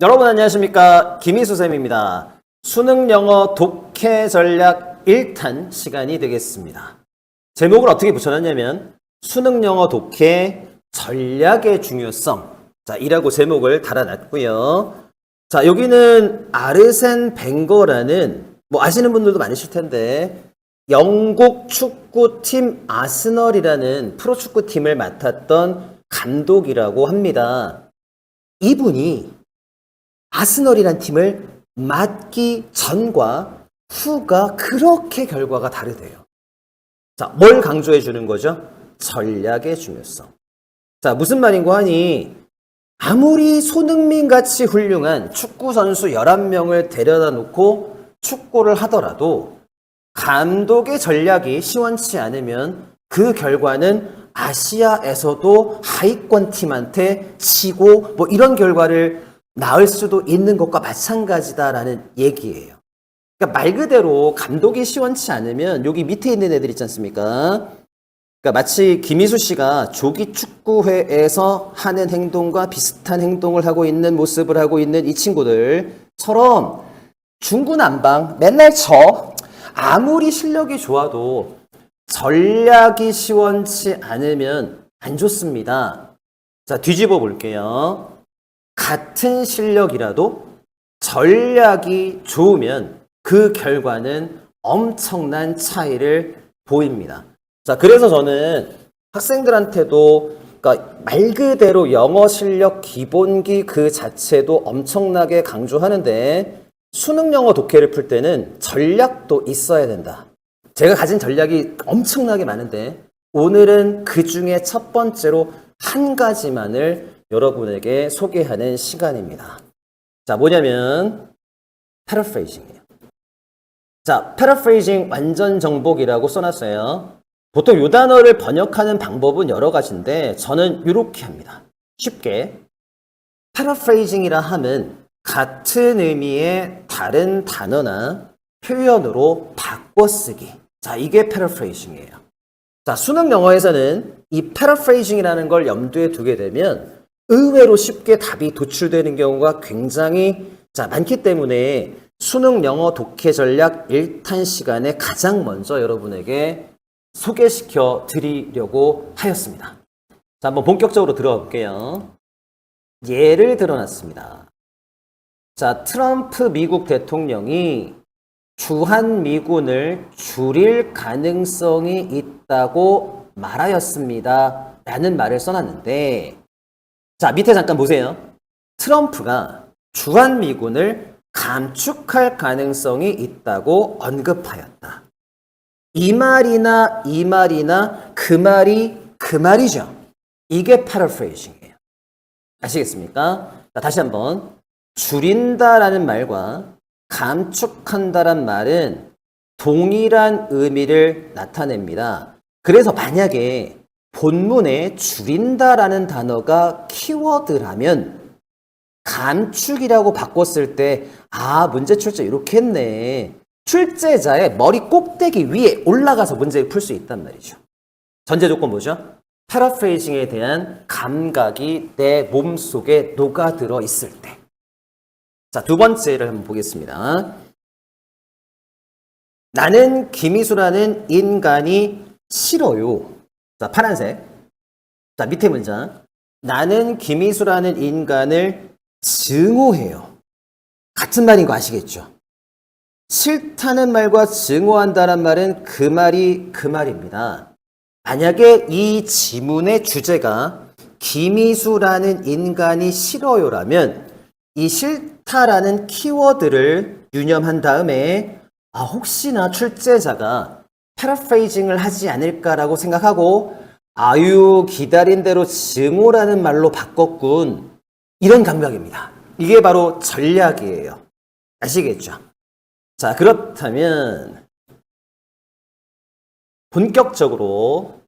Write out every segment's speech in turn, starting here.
여러분 안녕하십니까? 김희수 쌤입니다. 수능 영어 독해 전략 1탄 시간이 되겠습니다. 제목을 어떻게 붙여놨냐면 수능 영어 독해 전략의 중요성. 자, 이라고 제목을 달아놨고요. 자, 여기는 아르센 벵거라는 아시는 분들도 많으실 텐데 영국 축구팀 아스널이라는 프로축구팀을 맡았던 감독이라고 합니다. 이분이 아스널이란 팀을 맡기 전과 후가 그렇게 결과가 다르대요. 자, 뭘 강조해 주는 거죠? 전략의 중요성. 자, 무슨 말인고 하니 아무리 손흥민 같이 훌륭한 축구 선수 11명을 데려다 놓고 축구를 하더라도 감독의 전략이 시원치 않으면 그 결과는 아시아에서도 하위권 팀한테 지고 이런 결과를 낳을 수도 있는 것과 마찬가지다라는 얘기예요. 그러니까 말 그대로 감독이 시원치 않으면 여기 밑에 있는 애들 있지 않습니까? 그러니까 마치 김희수 씨가 조기 축구회에서 하는 행동과 비슷한 행동을 하고 있는 모습을 하고 있는 이 친구들처럼 중구난방 맨날 아무리 실력이 좋아도 전략이 시원치 않으면 안 좋습니다. 자, 뒤집어 볼게요. 같은 실력이라도 전략이 좋으면 그 결과는 엄청난 차이를 보입니다. 자, 그래서 저는 학생들한테도 그러니까 말 그대로 영어 실력 기본기 그 자체도 엄청나게 강조하는데 수능 영어 독해를 풀 때는 전략도 있어야 된다. 제가 가진 전략이 엄청나게 많은데 오늘은 그 중에 첫 번째로 한 가지만을 여러분에게 소개하는 시간입니다. 자, 뭐냐면 paraphrasing이에요. 자, paraphrasing 완전 정복이라고 써놨어요. 보통 이 단어를 번역하는 방법은 여러 가지인데 저는 이렇게 합니다. 쉽게 paraphrasing이라 함은 같은 의미의 다른 단어나 표현으로 바꿔쓰기. 자, 이게 paraphrasing이에요. 자, 수능 영어에서는 이 paraphrasing이라는 걸 염두에 두게 되면 의외로 쉽게 답이 도출되는 경우가 굉장히 많기 때문에 수능 영어 독해 전략 1탄 시간에 가장 먼저 여러분에게 소개시켜 드리려고 하였습니다. 자, 한번 본격적으로 들어가 볼게요. 예를 들어놨습니다. 자, 트럼프 미국 대통령이 주한미군을 줄일 가능성이 있다고 말하였습니다. 라는 말을 써놨는데 자, 밑에 잠깐 보세요. 트럼프가 주한미군을 감축할 가능성이 있다고 언급하였다. 이 말이나 그 말이 그 말이죠. 이게 paraphrasing이에요. 아시겠습니까? 자, 다시 한번. 줄인다라는 말과 감축한다란 말은 동일한 의미를 나타냅니다. 그래서 만약에 본문에 줄인다라는 단어가 키워드라면 감축이라고 바꿨을 때 문제 출제 이렇게 했네. 출제자의 머리 꼭대기 위에 올라가서 문제를 풀 수 있단 말이죠. 전제 조건 뭐죠? paraphrasing에 대한 감각이 내 몸속에 녹아들어 있을 때. 자, 두 번째를 한번 보겠습니다. 나는 김희수라는 인간이 싫어요. 자, 파란색. 자, 밑에 문장. 나는 김희수라는 인간을 증오해요. 같은 말인 거 아시겠죠? 싫다는 말과 증오한다는 말은 그 말이 그 말입니다. 만약에 이 지문의 주제가 김희수라는 인간이 싫어요라면 이 싫다라는 키워드를 유념한 다음에 혹시나 출제자가 paraphrasing을 하지 않을까라고 생각하고 기다린 대로 증오라는 말로 바꿨군. 이런 감각입니다. 이게 바로 전략이에요. 아시겠죠? 자, 그렇다면 본격적으로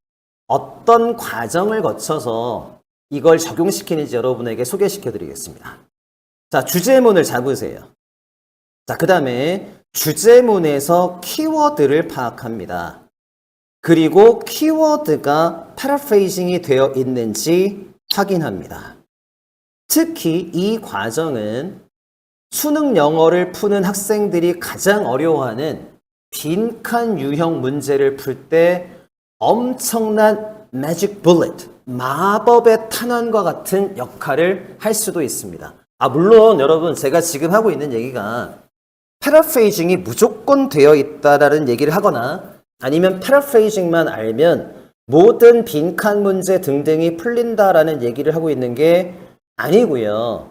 어떤 과정을 거쳐서 이걸 적용시키는지 여러분에게 소개시켜 드리겠습니다. 자, 주제문을 잡으세요. 자, 그 다음에 주제문에서 키워드를 파악합니다. 그리고 키워드가 paraphrasing이 되어 있는지 확인합니다. 특히 이 과정은 수능 영어를 푸는 학생들이 가장 어려워하는 빈칸 유형 문제를 풀 때 엄청난 매직 bullet, 마법의 탄환과 같은 역할을 할 수도 있습니다. 물론 여러분 제가 지금 하고 있는 얘기가 패러프레이징이 무조건 되어 있다라는 얘기를 하거나 아니면 패러프레이징만 알면 모든 빈칸 문제 등등이 풀린다라는 얘기를 하고 있는 게 아니고요.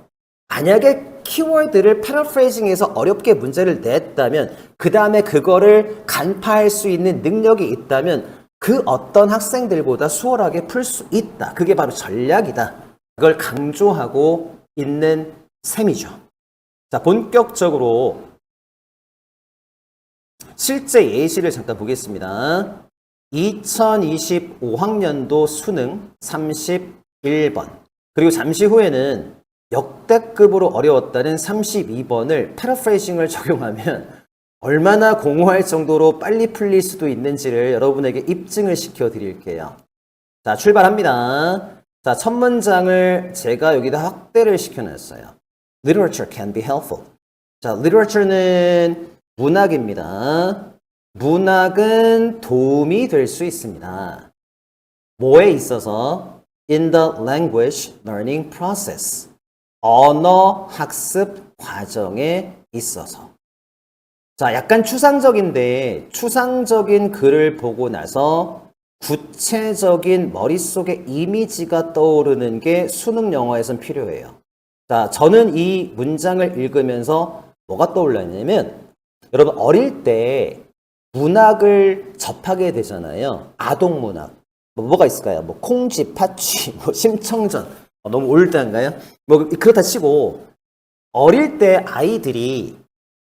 만약에 키워드를 패러프레이징해서 어렵게 문제를 냈다면 그 다음에 그거를 간파할 수 있는 능력이 있다면 그 어떤 학생들보다 수월하게 풀 수 있다. 그게 바로 전략이다. 그걸 강조하고 있는 셈이죠. 자, 본격적으로 실제 예시를 잠깐 보겠습니다. 2025학년도 수능 31번 그리고 잠시 후에는 역대급으로 어려웠다는 32번을 패러프레이징을 적용하면 얼마나 공허할 정도로 빨리 풀릴 수도 있는지를 여러분에게 입증을 시켜 드릴게요. 자, 출발합니다. 자, 첫 문장을 제가 여기다 확대를 시켜놨어요. Literature can be helpful. 자, literature는 문학입니다. 문학은 도움이 될 수 있습니다. 뭐에 있어서? In the language learning process. 언어 학습 과정에 있어서. 자, 약간 추상적인데 추상적인 글을 보고 나서 구체적인 머릿속에 이미지가 떠오르는 게 수능 영어에선 필요해요. 자, 저는 이 문장을 읽으면서 뭐가 떠올랐냐면 여러분 어릴 때 문학을 접하게 되잖아요. 아동 문학. 뭐가 있을까요? 뭐 콩쥐, 팥쥐, 뭐 심청전. 너무 올드한가요? 뭐 그렇다 치고 어릴 때 아이들이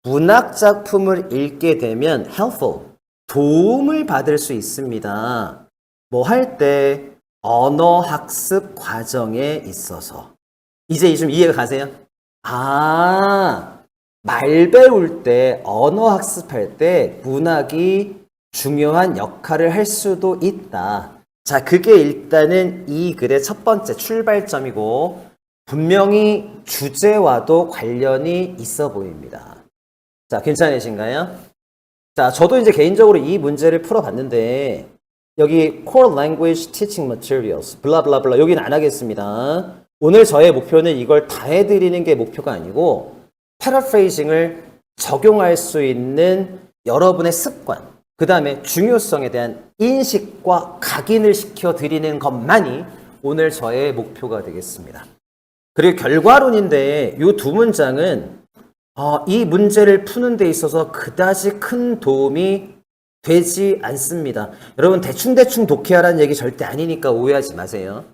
문학 작품을 읽게 되면 helpful, 도움을 받을 수 있습니다. 뭐 할 때 언어 학습 과정에 있어서. 이제 좀 이해가 가세요? 말 배울 때, 언어 학습할 때 문학이 중요한 역할을 할 수도 있다. 자, 그게 일단은 이 글의 첫 번째 출발점이고 분명히 주제와도 관련이 있어 보입니다. 자, 괜찮으신가요? 자, 저도 이제 개인적으로 이 문제를 풀어봤는데 여기 Core Language Teaching Materials 블라블라블라 여기는 안 하겠습니다. 오늘 저의 목표는 이걸 다 해드리는 게 목표가 아니고 패러프레이징을 적용할 수 있는 여러분의 습관, 그 다음에 중요성에 대한 인식과 각인을 시켜드리는 것만이 오늘 저의 목표가 되겠습니다. 그리고 결과론인데 이 두 문장은 이 문제를 푸는 데 있어서 그다지 큰 도움이 되지 않습니다. 여러분 대충대충 독해하라는 얘기 절대 아니니까 오해하지 마세요.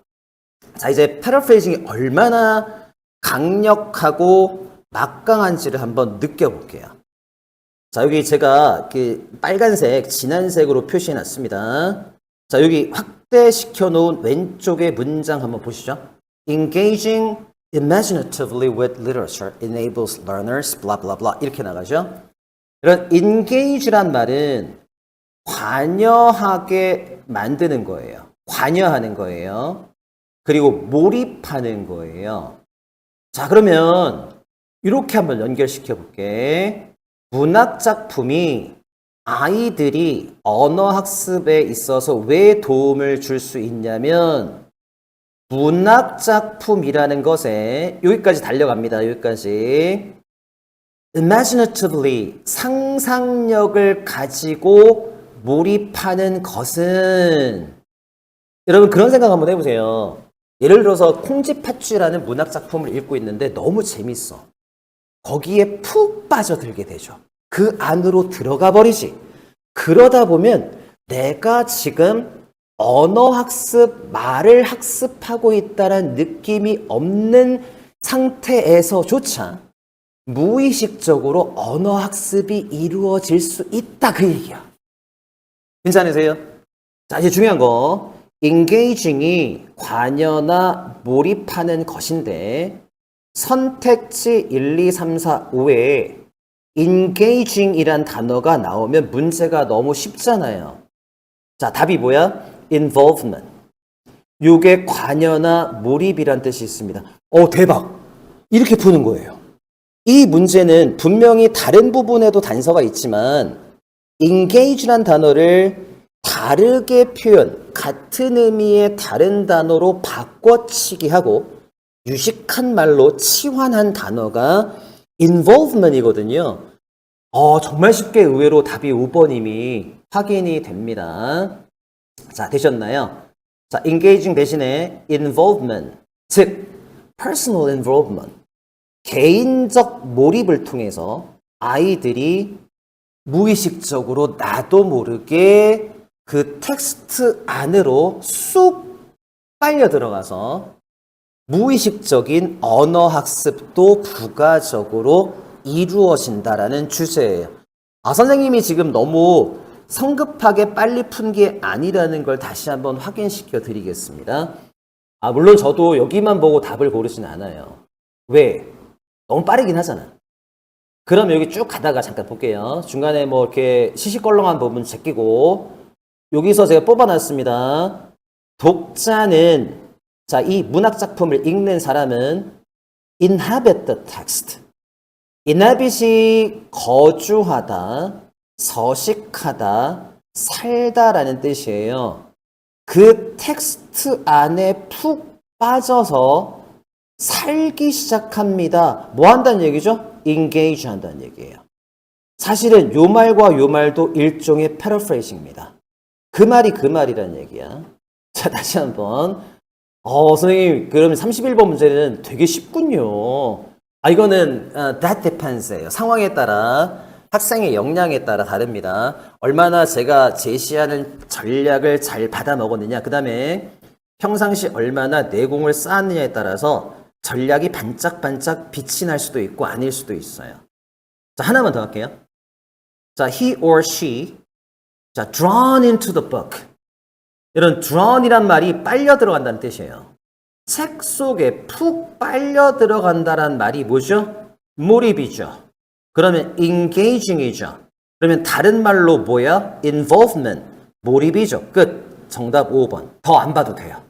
자, 이제 패러프레이징이 얼마나 강력하고 막강한지를 한번 느껴볼게요. 자, 여기 제가 빨간색, 진한색으로 표시해 놨습니다. 자, 여기 확대시켜 놓은 왼쪽의 문장 한번 보시죠. Engaging imaginatively with literature enables learners, blah, blah, blah. 이렇게 나가죠. 이런 engage란 말은 관여하게 만드는 거예요. 관여하는 거예요. 그리고 몰입하는 거예요. 자, 그러면 이렇게 한번 연결시켜 볼게. 문학 작품이 아이들이 언어 학습에 있어서 왜 도움을 줄 수 있냐면 문학 작품이라는 것에 여기까지 달려갑니다. 여기까지. imaginatively 상상력을 가지고 몰입하는 것은 여러분 그런 생각 한번 해보세요. 예를 들어서 콩쥐팥쥐라는 문학 작품을 읽고 있는데 너무 재밌어. 거기에 푹 빠져들게 되죠. 그 안으로 들어가 버리지. 그러다 보면 내가 지금 언어 학습, 말을 학습하고 있다는 느낌이 없는 상태에서조차 무의식적으로 언어 학습이 이루어질 수 있다. 그 얘기야. 괜찮으세요? 자, 이제 중요한 거. engaging이 관여나 몰입하는 것인데 선택지 1, 2, 3, 4, 5에 engaging이란 단어가 나오면 문제가 너무 쉽잖아요. 자, 답이 뭐야? involvement. 요게 관여나 몰입이란 뜻이 있습니다. 대박. 이렇게 푸는 거예요. 이 문제는 분명히 다른 부분에도 단서가 있지만 engage란 단어를 다르게 표현, 같은 의미의 다른 단어로 바꿔치기 하고 유식한 말로 치환한 단어가 involvement이거든요. 정말 쉽게 의외로 답이 5번님이 확인이 됩니다. 자, 되셨나요? 자, engaging 대신에 involvement, 즉 personal involvement, 개인적 몰입을 통해서 아이들이 무의식적으로 나도 모르게 그 텍스트 안으로 쑥 빨려 들어가서 무의식적인 언어 학습도 부가적으로 이루어진다라는 주제예요. 선생님이 지금 너무 성급하게 빨리 푼 게 아니라는 걸 다시 한번 확인시켜 드리겠습니다. 물론 저도 여기만 보고 답을 고르진 않아요. 왜? 너무 빠르긴 하잖아. 그럼 여기 쭉 가다가 잠깐 볼게요. 중간에 뭐 이렇게 시시껄렁한 부분 제끼고 여기서 제가 뽑아놨습니다. 독자는 자, 이 문학 작품을 읽는 사람은 inhabit the text. inhabit이 거주하다, 서식하다, 살다라는 뜻이에요. 그 텍스트 안에 푹 빠져서 살기 시작합니다. 뭐 한다는 얘기죠? engage 한다는 얘기예요. 사실은 요 말과 요 말도 일종의 paraphrasing입니다. 그 말이 그 말이라는 얘기야. 자, 다시 한번. 선생님, 그럼 31번 문제는 되게 쉽군요. 이거는 that depends예요. 상황에 따라, 학생의 역량에 따라 다릅니다. 얼마나 제가 제시하는 전략을 잘 받아 먹었느냐, 그 다음에 평상시 얼마나 내공을 쌓았느냐에 따라서 전략이 반짝반짝 빛이 날 수도 있고 아닐 수도 있어요. 자, 하나만 더 할게요. 자, he or she, 자, drawn into the book. 이런 drawn이란 말이 빨려 들어간다는 뜻이에요. 책 속에 푹 빨려 들어간다는 말이 뭐죠? 몰입이죠. 그러면 engaging이죠. 그러면 다른 말로 뭐야? involvement, 몰입이죠. 끝. 정답 5번. 더 안 봐도 돼요.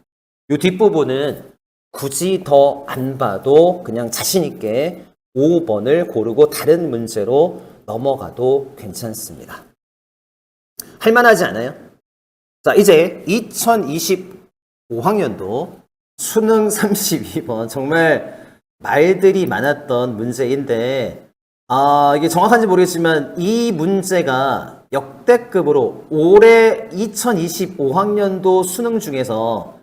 이 뒷부분은 굳이 더 안 봐도 그냥 자신 있게 5번을 고르고 다른 문제로 넘어가도 괜찮습니다. 할만하지 않아요? 자, 이제 2025학년도 수능 32번 정말 말들이 많았던 문제인데 이게 정확한지 모르겠지만 이 문제가 역대급으로 올해 2025학년도 수능 중에서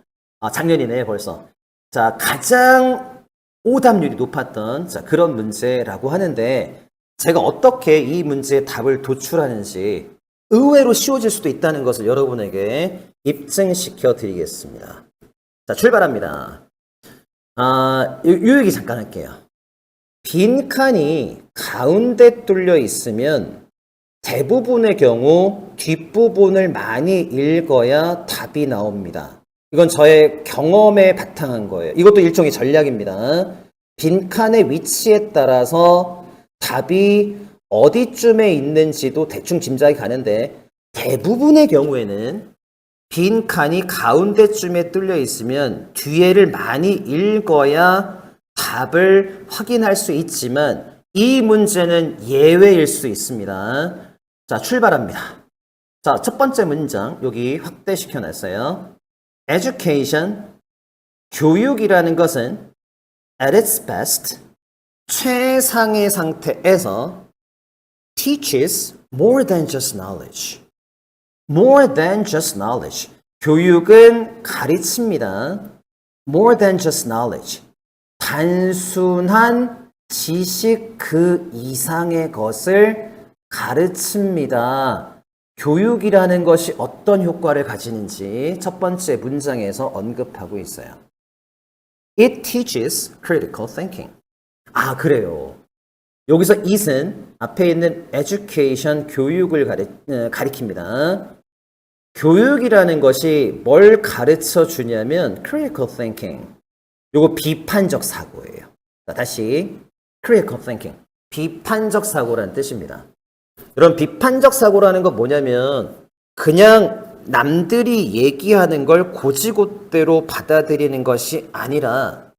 작년이네 벌써. 자, 가장 오답률이 높았던 그런 문제라고 하는데 제가 어떻게 이 문제의 답을 도출하는지 의외로 쉬워질 수도 있다는 것을 여러분에게 입증시켜 드리겠습니다. 자, 출발합니다. 요 얘기 잠깐 할게요. 빈 칸이 가운데 뚫려 있으면 대부분의 경우 뒷부분을 많이 읽어야 답이 나옵니다. 이건 저의 경험에 바탕한 거예요. 이것도 일종의 전략입니다. 빈 칸의 위치에 따라서 답이 어디쯤에 있는지도 대충 짐작이 가는데 대부분의 경우에는 빈 칸이 가운데쯤에 뚫려 있으면 뒤에를 많이 읽어야 답을 확인할 수 있지만 이 문제는 예외일 수 있습니다. 자, 출발합니다. 자, 첫 번째 문장 여기 확대시켜 놨어요. Education, 교육이라는 것은 at its best, 최상의 상태에서 teaches more than just knowledge. More than just knowledge. 교육은 가르칩니다. More than just knowledge. 단순한 지식 그 이상의 것을 가르칩니다. 교육이라는 것이 어떤 효과를 가지는지 첫 번째 문장에서 언급하고 있어요. It teaches critical thinking. 그래요. 여기서 it은 앞에 있는 education, 교육을 가리킵니다. 교육이라는 것이 뭘 가르쳐 주냐면 critical thinking. 요거 비판적 사고예요. 자, 다시 critical thinking. 비판적 사고라는 뜻입니다. 여러분, 비판적 사고라는 건 뭐냐면 그냥 남들이 얘기하는 걸 곧이곧대로 받아들이는 것이 아니라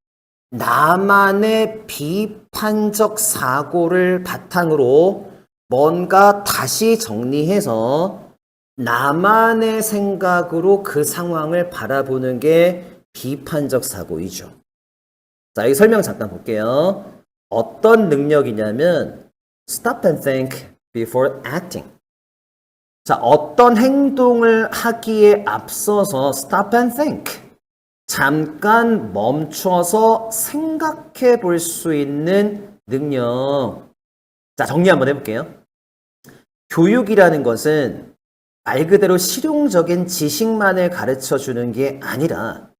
나만의 비판적 사고를 바탕으로 뭔가 다시 정리해서 나만의 생각으로 그 상황을 바라보는 게 비판적 사고이죠. 자, 여기 설명 잠깐 볼게요. 어떤 능력이냐면 stop and think before acting. 자, 어떤 행동을 하기에 앞서서 stop and think. 잠깐 멈춰서 생각해 볼 수 있는 능력. 자, 정리 한번 해볼게요. 교육이라는 것은 말 그대로 실용적인 지식만을 가르쳐 주는 게 아니라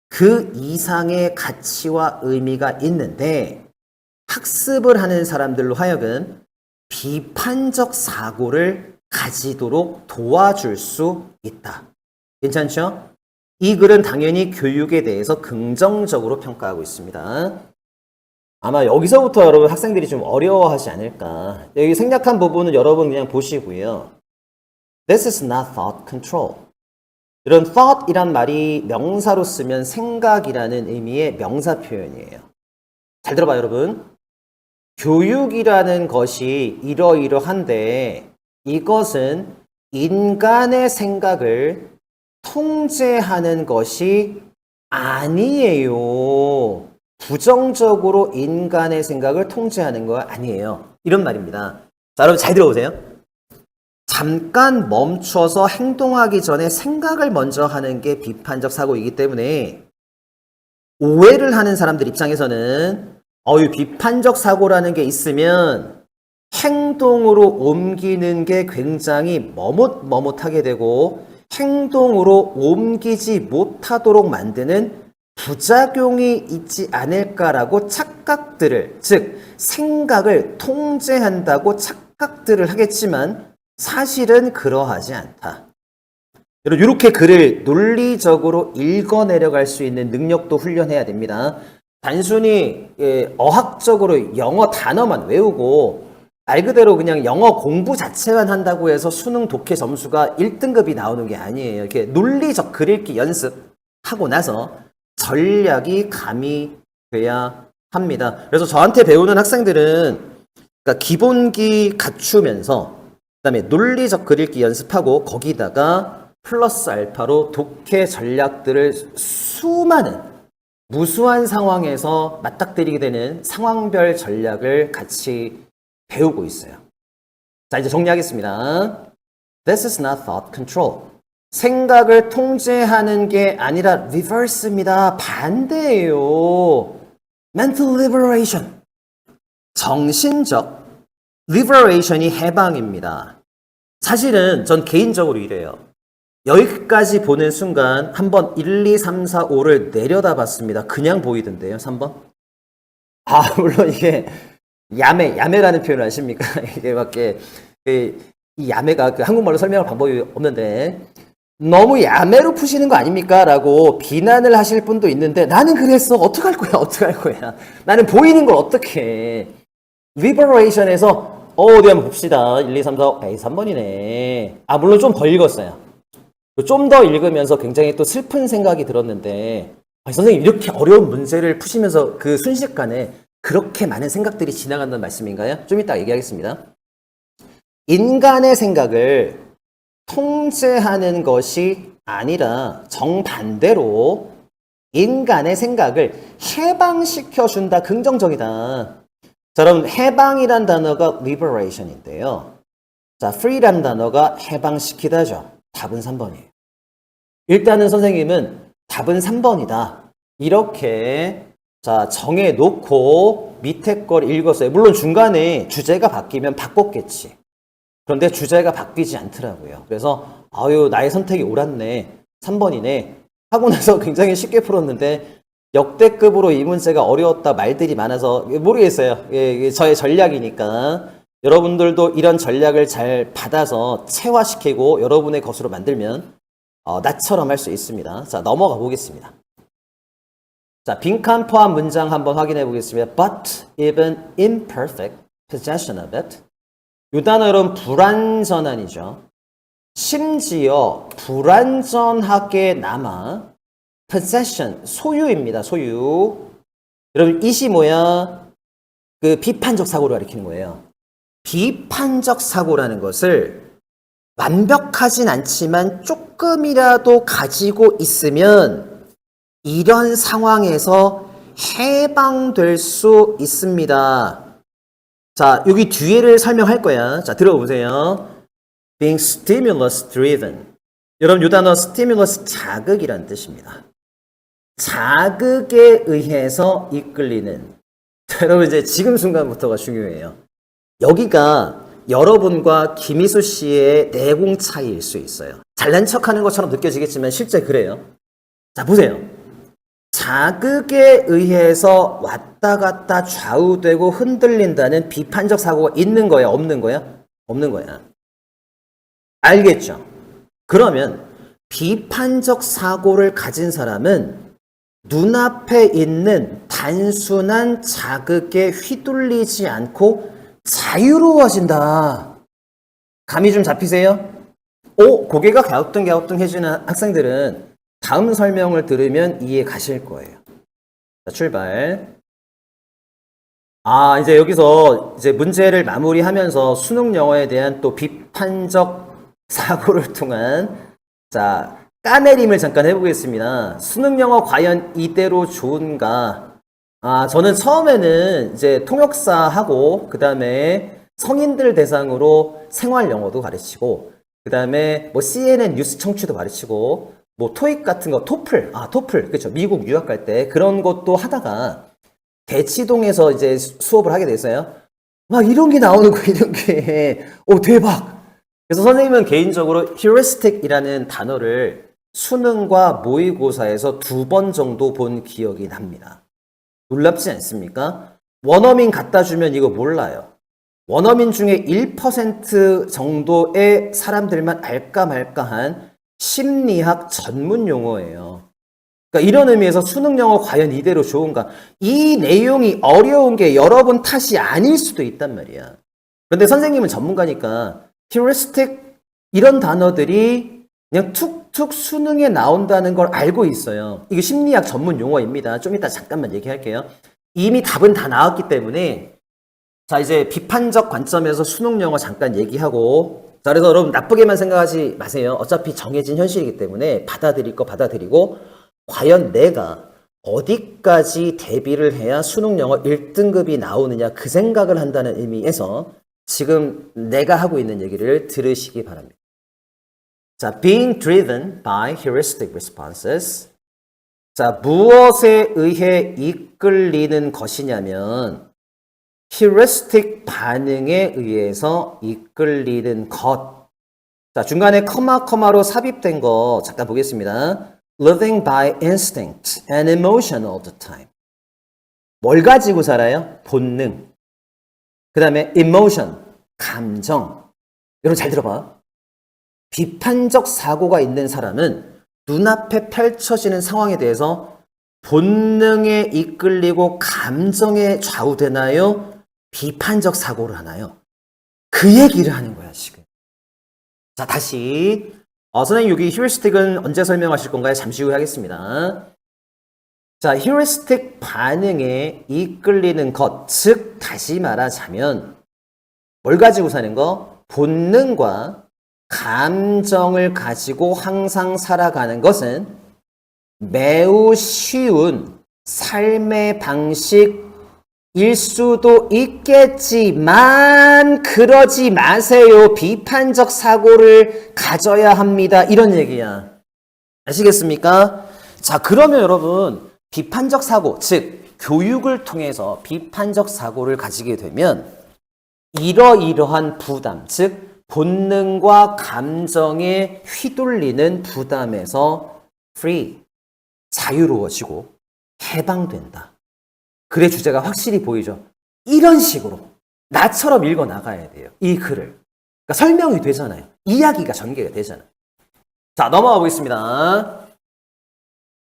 그 이상의 가치와 의미가 있는데 학습을 하는 사람들로 하여금 비판적 사고를 가지도록 도와줄 수 있다. 괜찮죠? 이 글은 당연히 교육에 대해서 긍정적으로 평가하고 있습니다. 아마 여기서부터 여러분 학생들이 좀 어려워하지 않을까. 여기 생략한 부분은 여러분 그냥 보시고요. This is not thought control. 이런 thought이란 말이 명사로 쓰면 생각이라는 의미의 명사 표현이에요. 잘 들어봐요, 여러분. 교육이라는 것이 이러이러한데 이것은 인간의 생각을 통제하는 것이 아니에요. 부정적으로 인간의 생각을 통제하는 거 아니에요. 이런 말입니다. 자, 여러분 잘 들어보세요. 잠깐 멈춰서 행동하기 전에 생각을 먼저 하는 게 비판적 사고이기 때문에 오해를 하는 사람들 입장에서는 이 비판적 사고라는 게 있으면 행동으로 옮기는 게 굉장히 머뭇머뭇하게 되고 행동으로 옮기지 못하도록 만드는 부작용이 있지 않을까라고 착각들을, 즉 생각을 통제한다고 착각들을 하겠지만 사실은 그러하지 않다. 여러분 이렇게 글을 논리적으로 읽어내려갈 수 있는 능력도 훈련해야 됩니다. 단순히 어학적으로 영어 단어만 외우고 말 그대로 그냥 영어 공부 자체만 한다고 해서 수능 독해 점수가 1등급이 나오는 게 아니에요. 이렇게 논리적 글 읽기 연습하고 나서 전략이 가미돼야 합니다. 그래서 저한테 배우는 학생들은 그러니까 기본기 갖추면서 그다음에 논리적 글 읽기 연습하고 거기다가 플러스 알파로 독해 전략들을 수많은 무수한 상황에서 맞닥뜨리게 되는 상황별 전략을 같이 배우고 있어요. 자, 이제 정리하겠습니다. This is not thought control. 생각을 통제하는 게 아니라 reverse입니다. 반대예요. mental liberation. 정신적 liberation이 해방입니다. 사실은 전 개인적으로 이래요. 여기까지 보는 순간 한번 1, 2, 3, 4, 5를 내려다 봤습니다. 그냥 보이던데요, 3번? 물론 이게 야매라는 표현을 아십니까? 이게 밖에 이 야매가 그 한국말로 설명할 방법이 없는데 너무 야매로 푸시는 거 아닙니까? 라고 비난을 하실 분도 있는데 나는 그랬어. 어떡할 거야? 나는 보이는 걸 어떻게 해. liberation에서 어디 한번 봅시다. 1, 2, 3, 4, 5, 3번이네. 물론 좀 더 읽었어요. 좀 더 읽으면서 굉장히 또 슬픈 생각이 들었는데 선생님 이렇게 어려운 문제를 푸시면서 그 순식간에 그렇게 많은 생각들이 지나간다는 말씀인가요? 좀 이따 얘기하겠습니다. 인간의 생각을 통제하는 것이 아니라 정반대로 인간의 생각을 해방시켜준다. 긍정적이다. 자, 여러분 해방이란 단어가 liberation인데요. 자, free란 단어가 해방시키다죠. 답은 3번이에요. 일단은 선생님은 답은 3번이다. 이렇게 자 정해놓고 밑에 걸 읽었어요. 물론 중간에 주제가 바뀌면 바꿨겠지. 그런데 주제가 바뀌지 않더라고요. 그래서 나의 선택이 옳았네. 3번이네. 하고 나서 굉장히 쉽게 풀었는데 역대급으로 이 문제가 어려웠다 말들이 많아서 모르겠어요. 저의 전략이니까. 여러분들도 이런 전략을 잘 받아서 체화시키고 여러분의 것으로 만들면 나처럼 할 수 있습니다. 자, 넘어가 보겠습니다. 자, 빈칸 포함 문장 한번 확인해 보겠습니다. But even imperfect possession of it. 이 단어 여러분 불완전한이죠. 심지어 불완전하게 남아 possession, 소유입니다. 소유. 여러분, 이시 뭐야? 그 비판적 사고를 가리키는 거예요. 비판적 사고라는 것을 완벽하진 않지만 조금이라도 가지고 있으면 이런 상황에서 해방될 수 있습니다. 자, 여기 뒤에를 설명할 거야. 자, 들어보세요. Being stimulus driven. 여러분, 이 단어 stimulus 자극이라는 뜻입니다. 자극에 의해서 이끌리는. 여러분, 이제 지금 순간부터가 중요해요. 여기가 여러분과 김희수 씨의 내공 차이일 수 있어요. 잘난 척하는 것처럼 느껴지겠지만 실제 그래요. 자, 보세요. 자극에 의해서 왔다 갔다 좌우되고 흔들린다는 비판적 사고가 있는 거야, 없는 거야? 없는 거야. 알겠죠? 그러면 비판적 사고를 가진 사람은 눈앞에 있는 단순한 자극에 휘둘리지 않고 자유로워진다. 감이 좀 잡히세요? 고개가 갸우뚱갸우뚱 해지는 학생들은 다음 설명을 들으면 이해 가실 거예요. 자, 출발. 이제 여기서 이제 문제를 마무리하면서 수능 영어에 대한 또 비판적 사고를 통한 자, 까내림을 잠깐 해보겠습니다. 수능 영어 과연 이대로 좋은가? 저는 처음에는 이제 통역사하고 그 다음에 성인들 대상으로 생활 영어도 가르치고 그 다음에 뭐 CNN 뉴스 청취도 가르치고 뭐 토익 같은 거 토플 그렇죠. 미국 유학 갈 때 그런 것도 하다가 대치동에서 이제 수업을 하게 됐어요. 막 이런 게 나오는 거 이런 게 대박. 그래서 선생님은 개인적으로 heuristic이라는 단어를 수능과 모의고사에서 2번 정도 본 기억이 납니다. 놀랍지 않습니까? 원어민 갖다 주면 이거 몰라요. 원어민 중에 1% 정도의 사람들만 알까 말까한 심리학 전문 용어예요. 그러니까 이런 의미에서 수능 영어 과연 이대로 좋은가? 이 내용이 어려운 게 여러분 탓이 아닐 수도 있단 말이야. 그런데 선생님은 전문가니까 heuristic 이런 단어들이 그냥 툭툭 수능에 나온다는 걸 알고 있어요. 이게 심리학 전문 용어입니다. 좀 이따 잠깐만 얘기할게요. 이미 답은 다 나왔기 때문에 자, 이제 비판적 관점에서 수능 영어 잠깐 얘기하고 자, 그래서 여러분 나쁘게만 생각하지 마세요. 어차피 정해진 현실이기 때문에 받아들일 거 받아들이고 과연 내가 어디까지 대비를 해야 수능 영어 1등급이 나오느냐 그 생각을 한다는 의미에서 지금 내가 하고 있는 얘기를 들으시기 바랍니다. 자, being driven by heuristic responses. 자, 무엇에 의해 이끌리는 것이냐면 heuristic 반응에 의해서 이끌리는 것. 자, 중간에 커마로 삽입된 거 잠깐 보겠습니다. Living by instinct and emotion all the time. 뭘 가지고 살아요? 본능. 그 다음에 emotion, 감정. 여러분 잘 들어봐. 비판적 사고가 있는 사람은 눈앞에 펼쳐지는 상황에 대해서 본능에 이끌리고 감정에 좌우되나요? 비판적 사고를 하나요? 그 얘기를 하는 거야, 지금. 자, 다시. 선생님, 여기 heuristic은 언제 설명하실 건가요? 잠시 후에 하겠습니다. 자, heuristic 반응에 이끌리는 것, 즉, 다시 말하자면, 뭘 가지고 사는 거? 본능과 감정을 가지고 항상 살아가는 것은 매우 쉬운 삶의 방식일 수도 있겠지만 그러지 마세요. 비판적 사고를 가져야 합니다. 이런 얘기야. 아시겠습니까? 자, 그러면 여러분 비판적 사고, 즉 교육을 통해서 비판적 사고를 가지게 되면 이러이러한 부담, 즉 본능과 감정에 휘둘리는 부담에서 free, 자유로워지고 해방된다. 글의 주제가 확실히 보이죠? 이런 식으로 나처럼 읽어 나가야 돼요. 이 글을. 그러니까 설명이 되잖아요. 이야기가 전개가 되잖아요. 자, 넘어가 보겠습니다.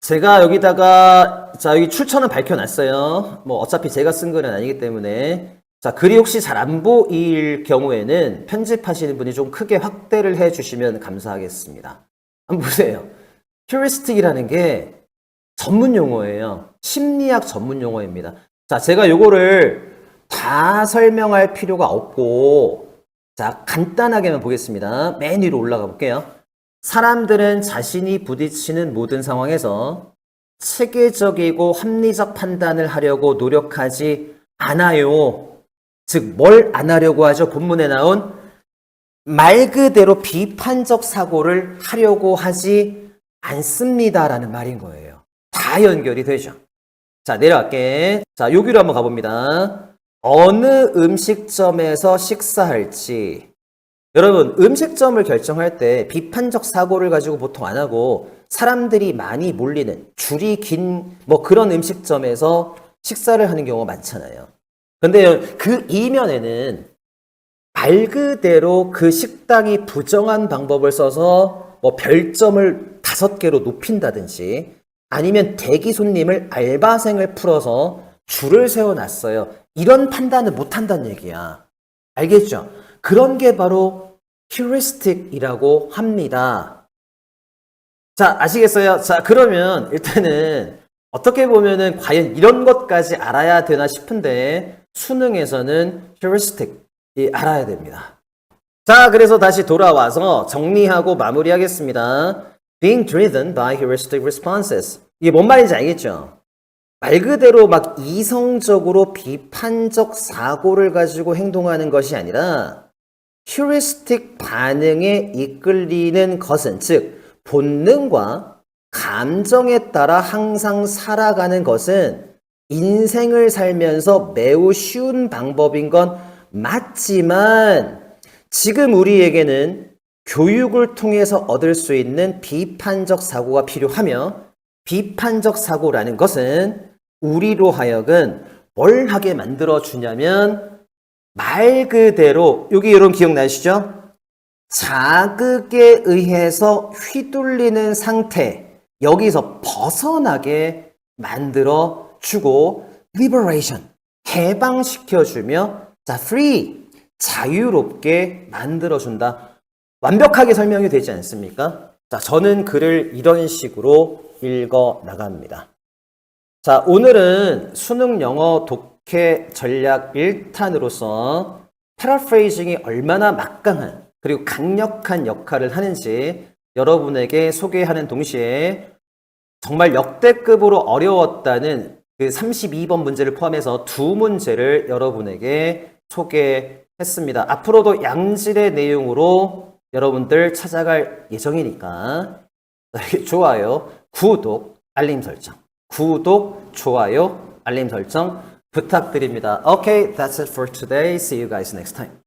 제가 여기다가 자, 여기 출처는 밝혀놨어요. 뭐 어차피 제가 쓴 글은 아니기 때문에 자, 글이 혹시 잘 안 보일 경우에는 편집하시는 분이 좀 크게 확대를 해주시면 감사하겠습니다. 한번 보세요. heuristic이라는 게 전문 용어예요. 심리학 전문 용어입니다. 자, 제가 요거를 다 설명할 필요가 없고, 자, 간단하게만 보겠습니다. 맨 위로 올라가 볼게요. 사람들은 자신이 부딪히는 모든 상황에서 체계적이고 합리적 판단을 하려고 노력하지 않아요. 즉, 뭘 안 하려고 하죠? 본문에 나온 말 그대로 비판적 사고를 하려고 하지 않습니다라는 말인 거예요. 다 연결이 되죠. 자, 내려갈게. 자, 여기로 한번 가봅니다. 어느 음식점에서 식사할지. 여러분, 음식점을 결정할 때 비판적 사고를 가지고 보통 안 하고 사람들이 많이 몰리는 줄이 긴 뭐 그런 음식점에서 식사를 하는 경우가 많잖아요. 근데 그 이면에는 말 그대로 그 식당이 부정한 방법을 써서 뭐 별점을 5개로 높인다든지 아니면 대기 손님을 알바생을 풀어서 줄을 세워놨어요. 이런 판단을 못한다는 얘기야. 알겠죠? 그런 게 바로 휴리스틱이라고 합니다. 자, 아시겠어요? 자, 그러면 일단은 어떻게 보면은 과연 이런 것까지 알아야 되나 싶은데 수능에서는 휴리스틱 알아야 됩니다. 자, 그래서 다시 돌아와서 정리하고 마무리하겠습니다. Being driven by heuristic responses. 이게 뭔 말인지 알겠죠? 말 그대로 막 이성적으로 비판적 사고를 가지고 행동하는 것이 아니라 heuristic 반응에 이끌리는 것은 즉 본능과 감정에 따라 항상 살아가는 것은 인생을 살면서 매우 쉬운 방법인 건 맞지만 지금 우리에게는 교육을 통해서 얻을 수 있는 비판적 사고가 필요하며 비판적 사고라는 것은 우리로 하여금 뭘 하게 만들어 주냐면 말 그대로 여기 여러분 기억나시죠? 자극에 의해서 휘둘리는 상태 여기서 벗어나게 만들어 주고 liberation 해방시켜 주며 자 free 자유롭게 만들어 준다. 완벽하게 설명이 되지 않습니까? 자, 저는 글을 이런 식으로 읽어 나갑니다. 자, 오늘은 수능 영어 독해 전략 1탄으로서 패러프레이징이 얼마나 막강한 그리고 강력한 역할을 하는지 여러분에게 소개하는 동시에 정말 역대급으로 어려웠다는 그 32번 문제를 포함해서 2문제를 여러분에게 소개했습니다. 앞으로도 양질의 내용으로 여러분들 찾아갈 예정이니까 좋아요, 구독, 알림 설정 구독, 좋아요, 알림 설정 부탁드립니다. Okay, that's it for today. See you guys next time.